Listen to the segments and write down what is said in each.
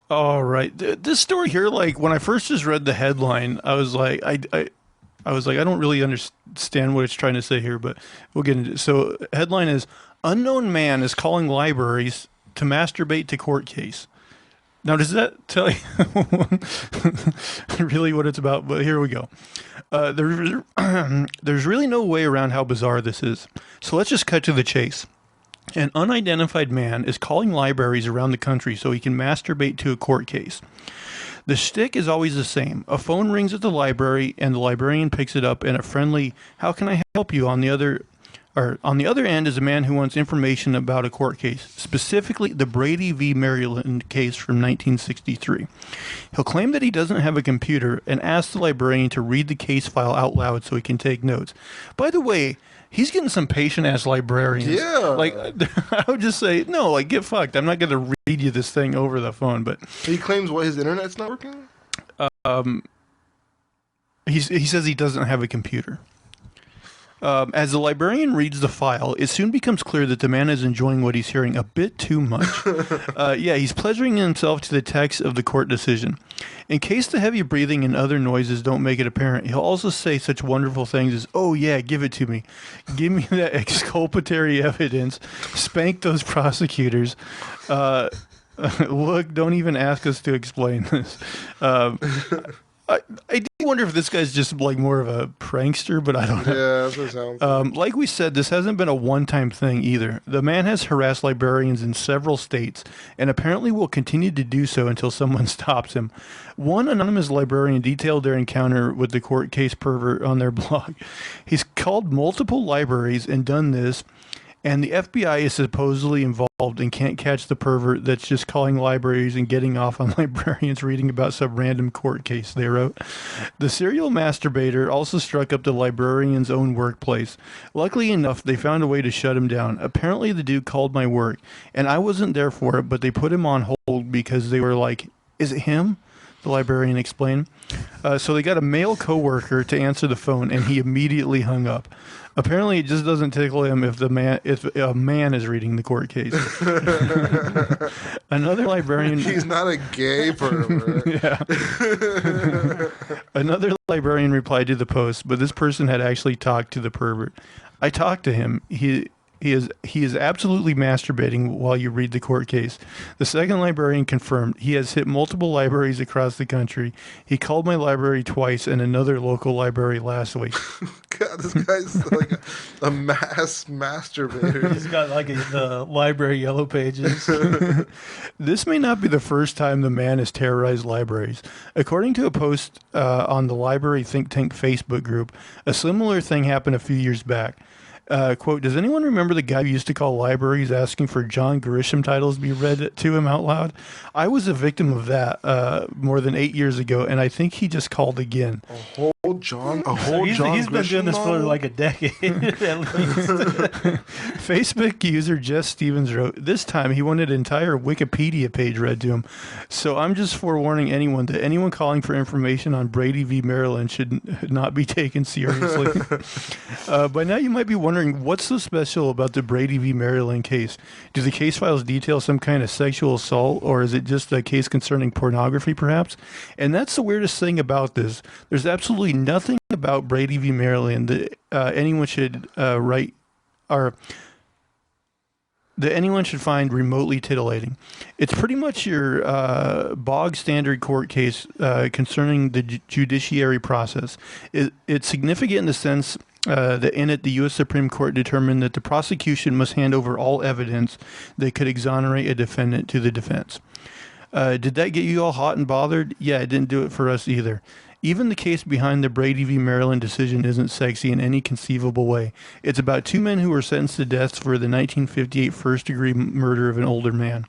All right. This story here, like when I first just read the headline, I was like, I was like, I don't really understand what it's trying to say here, but we'll get into it. So, headline is Unknown Man is calling libraries to masturbate to court case. Now, does that tell you really what it's about? But here we go. There's really no way around how bizarre this is. So let's just cut to the chase. An unidentified man is calling libraries around the country so he can masturbate to a court case. The shtick is always the same. A phone rings at the library, and the librarian picks it up, and a friendly "How can I help you?" on the other end is a man who wants information about a court case, specifically the Brady v. Maryland case from 1963. He'll claim that he doesn't have a computer and ask the librarian to read the case file out loud so he can take notes. By the way, he's getting some patient-ass librarians. Yeah. Like, I would just say, no, like, get fucked. I'm not going to read you this thing over the phone, but... He claims what, his internet's not working? He says he doesn't have a computer. As the librarian reads the file, it soon becomes clear that the man is enjoying what he's hearing a bit too much. Yeah, he's pleasuring himself to the text of the court decision. In case the heavy breathing and other noises don't make it apparent, he'll also say such wonderful things as, "Oh yeah, give it to me. Give me that exculpatory evidence. Spank those prosecutors. Look, don't even ask us to explain this." I do wonder if this guy's just like more of a prankster, but I don't know. Yeah, that's what it sounds like. Like we said, this hasn't been a one-time thing either. The man has harassed librarians in several states and apparently will continue to do so until someone stops him. One anonymous librarian detailed their encounter with the court case pervert on their blog. He's called multiple libraries and done this, and the FBI is supposedly involved and can't catch the pervert that's just calling libraries and getting off on librarians reading about some random court case, they wrote. The serial masturbator also struck up the librarian's own workplace. Luckily enough, they found a way to shut him down. Apparently, the dude called my work, and I wasn't there for it, but they put him on hold because they were like, "Is it him?" The librarian explained. So they got a male coworker to answer the phone, and he immediately hung up. Apparently, it just doesn't tickle him if a man is reading the court case. Another librarian. He's not a gay pervert. Yeah. Another librarian replied to the post, but this person had actually talked to the pervert. I talked to him. He is absolutely masturbating while you read the court case. The second librarian confirmed he has hit multiple libraries across the country. He called my library twice and another local library last week. God, this guy's like a mass masturbator. He's got like the library yellow pages. This may not be the first time the man has terrorized libraries. According to a post on the Library Think Tank Facebook group, a similar thing happened a few years back. Quote, "Does anyone remember the guy who used to call libraries asking for John Grisham titles to be read to him out loud? I was a victim of that more than 8 years ago, and I think he just called again." A whole John He's been Grisham doing this for novel? like a decade at least. Facebook user Jess Stevens wrote, "This time he wanted an entire Wikipedia page read to him. So I'm just forewarning anyone that anyone calling for information on Brady v. Maryland should not be taken seriously." By now you might be wondering, what's so special about the Brady v. Maryland case? Do the case files detail some kind of sexual assault, or is it just a case concerning pornography, perhaps? And that's the weirdest thing about this. There's absolutely nothing about Brady v. Maryland that anyone should write or that anyone should find remotely titillating. It's pretty much your bog standard court case concerning the judiciary process. It's significant in the sense that in it, the U.S. Supreme Court determined that the prosecution must hand over all evidence that could exonerate a defendant to the defense. Did that get you all hot and bothered? Yeah, it didn't do it for us either. Even the case behind the Brady v. Maryland decision isn't sexy in any conceivable way. It's about two men who were sentenced to death for the 1958 first-degree murder of an older man.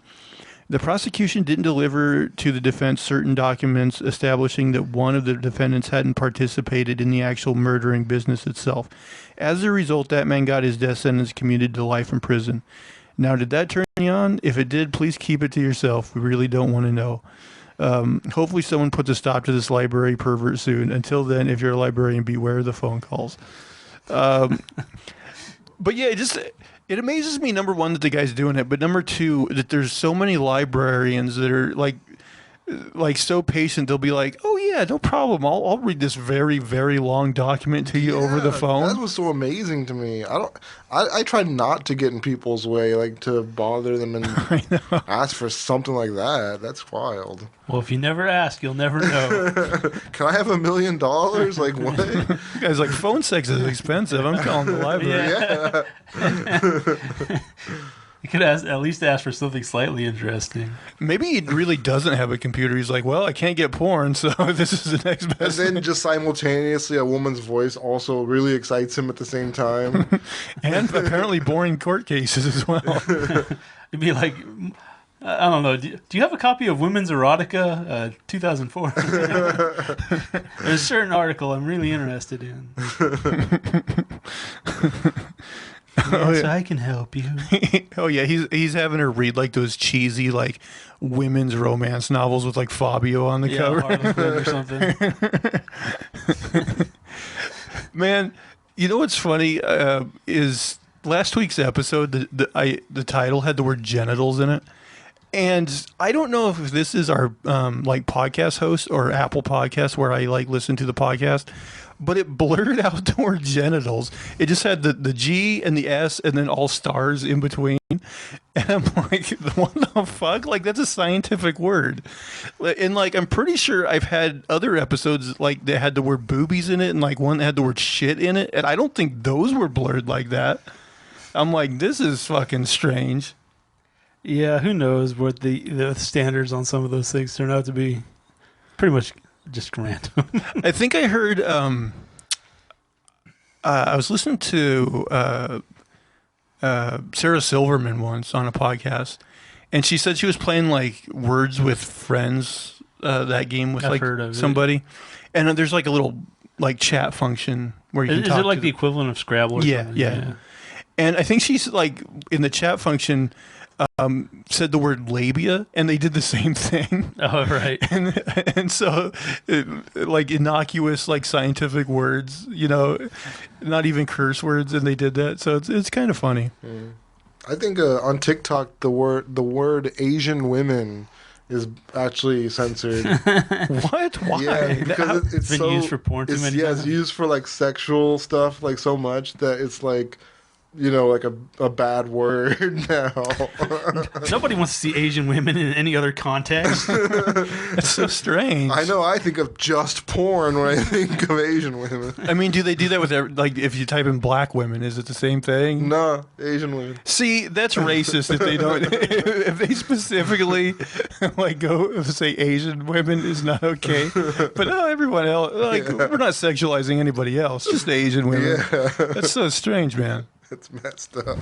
The prosecution didn't deliver to the defense certain documents establishing that one of the defendants hadn't participated in the actual murdering business itself. As a result, that man got his death sentence commuted to life in prison. Now, did that turn you on? If it did, please keep it to yourself. We really don't want to know. Hopefully someone puts a stop to this library pervert soon. Until then, if you're a librarian, beware the phone calls. But yeah, it amazes me, number one, that the guy's doing it, but number two, that there's so many librarians that are like, like so patient. They'll be like, "Oh yeah, no problem. I'll read this very very long document to you over the That phone." was so amazing to me. I try not to get in people's way, like to bother them and ask for something like that. That's wild. Well, if you never ask, you'll never know. Can I have $1 million? Like what? Guys, like phone sex is expensive. I'm calling the library. Yeah. You could at least ask for something slightly interesting. Maybe he really doesn't have a computer. He's like, well, I can't get porn, so this is the next And best. then just simultaneously, a woman's voice also really excites him at the same time. And apparently boring court cases as well. It'd be like, I don't know. Do you have a copy of Women's Erotica, 2004? There's a certain article I'm really interested in. Yes, I can help you. Oh yeah, he's having her read like those cheesy like women's romance novels with like Fabio on the cover. Harlequin or something. Man, you know what's funny is last week's episode the title had the word genitals in it. And I don't know if this is our like podcast host or Apple Podcast where I like listen to the podcast, but it blurred out the word genitals. It just had the G and the S and then all stars in between. And I'm like, what the fuck? Like, that's a scientific word. And like, I'm pretty sure I've had other episodes like that had the word boobies in it and like one that had the word shit in it. And I don't think those were blurred like that. I'm like, this is fucking strange. Yeah, who knows what the standards on some of those things turn out to be. Pretty much just random. I think I heard. I was listening to Sarah Silverman once on a podcast, and she said she was playing like Words with Friends, that game with I've like heard of it. somebody, and there's like a little like chat function where you can Is talk it like to the equivalent of Scrabble or Yeah, something? yeah. And I think she's like in the chat function. Said the word labia, and they did the same thing. Oh, right. And so, like innocuous, like scientific words, you know, not even curse words, and they did that. So it's kind of funny. I think on TikTok the word Asian women is actually censored. What? Why? Yeah, because it's been so used for porn too many it's times. used for like sexual stuff like so much that it's like, you know, like a bad word now. Nobody wants to see Asian women in any other context. That's so strange. I know. I think of just porn when I think of Asian women. I mean, do they do that with like if you type in black women? Is it the same thing? No, Asian women. See, that's racist if they don't. If they specifically like go say Asian women is not okay, but everyone else, like we're not sexualizing anybody else, just Asian women. Yeah, That's so strange, man. it's messed up.